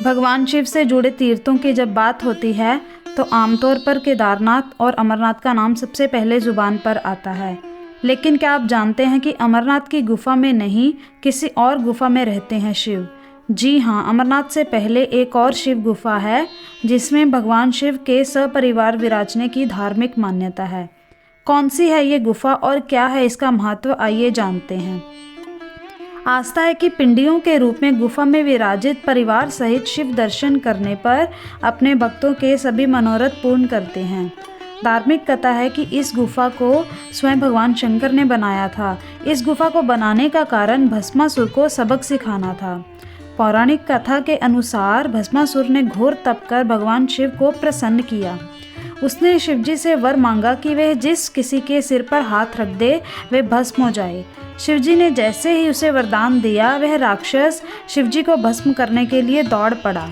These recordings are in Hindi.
भगवान शिव से जुड़े तीर्थों की जब बात होती है तो आमतौर पर केदारनाथ और अमरनाथ का नाम सबसे पहले ज़ुबान पर आता है। लेकिन क्या आप जानते हैं कि अमरनाथ की गुफा में नहीं, किसी और गुफा में रहते हैं शिव। जी हाँ, अमरनाथ से पहले एक और शिव गुफा है जिसमें भगवान शिव के सपरिवार विराजने की धार्मिक मान्यता है। कौन सी है ये गुफा और क्या है इसका महत्व, आइए जानते हैं। आस्था है कि पिंडियों के रूप में गुफा में विराजित परिवार सहित शिव दर्शन करने पर अपने भक्तों के सभी मनोरथ पूर्ण करते हैं। धार्मिक कथा है कि इस गुफा को स्वयं भगवान शंकर ने बनाया था। इस गुफा को बनाने का कारण भस्मासुर को सबक सिखाना था। पौराणिक कथा के अनुसार भस्मासुर ने घोर तप कर भगवान शिव को प्रसन्न किया। उसने शिवजी से वर मांगा कि वह जिस किसी के सिर पर हाथ रख दे वे भस्म हो जाए। शिवजी ने जैसे ही उसे वरदान दिया, वह राक्षस शिवजी को भस्म करने के लिए दौड़ पड़ा।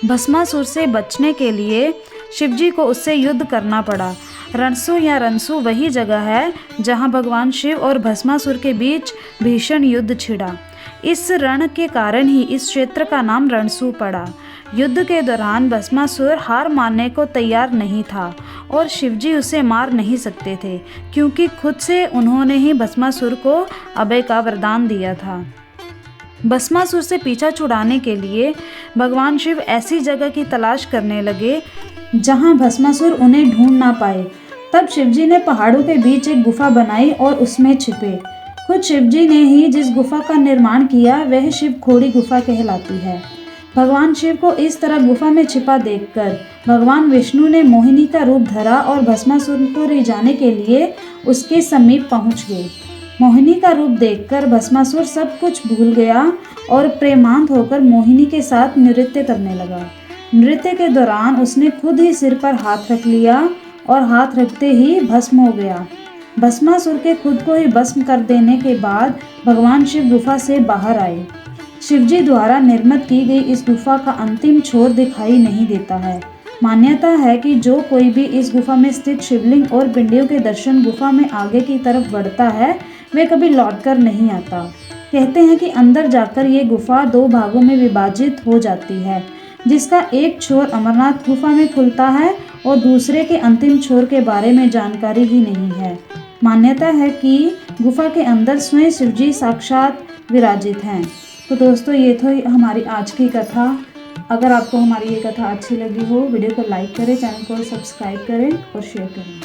भस्मासुर से बचने के लिए शिवजी को उससे युद्ध करना पड़ा। रणसु या रनसु वही जगह है जहां भगवान शिव और भस्मासुर के बीच भीषण युद्ध छिड़ा। इस रण के कारण ही इस क्षेत्र का नाम रणसु पड़ा। युद्ध के दौरान भस्मासुर हार मानने को तैयार नहीं था और शिवजी उसे मार नहीं सकते थे, क्योंकि खुद से उन्होंने ही भस्मासुर को अभय का वरदान दिया था। भस्मासुर से पीछा छुड़ाने के लिए भगवान शिव ऐसी जगह की तलाश करने लगे जहां भस्मासुर उन्हें ढूंढ ना पाए। तब शिवजी ने पहाड़ों के बीच एक गुफा बनाई और उसमें छिपे। खुद शिवजी ने ही जिस गुफा का निर्माण किया वह शिव खोड़ी गुफा कहलाती है। भगवान शिव को इस तरह गुफा में छिपा देखकर भगवान विष्णु ने मोहिनी का रूप धरा और भस्मासुर को ले जाने के लिए उसके समीप पहुंच गए। मोहिनी का रूप देखकर भस्मासुर सब कुछ भूल गया और प्रेमांत होकर मोहिनी के साथ नृत्य करने लगा। नृत्य के दौरान उसने खुद ही सिर पर हाथ रख लिया और हाथ रखते ही भस्म हो गया। भस्मासुर के खुद को ही भस्म कर देने के बाद भगवान शिव गुफा से बाहर आए। शिवजी द्वारा निर्मित की गई इस गुफा का अंतिम छोर दिखाई नहीं देता है। मान्यता है कि जो कोई भी इस गुफा में स्थित शिवलिंग और पिंडियों के दर्शन गुफा में आगे की तरफ बढ़ता है वे कभी लौटकर नहीं आता। कहते हैं कि अंदर जाकर ये गुफा 2 भागों में विभाजित हो जाती है, जिसका एक छोर अमरनाथ गुफा में खुलता है और दूसरे के अंतिम छोर के बारे में जानकारी ही नहीं है। मान्यता है कि गुफा के अंदर स्वयं शिवजी साक्षात विराजित हैं। तो दोस्तों, ये तो हमारी आज की कथा। अगर आपको हमारी ये कथा अच्छी लगी हो, वीडियो को लाइक करें, चैनल को सब्सक्राइब करें और शेयर करें।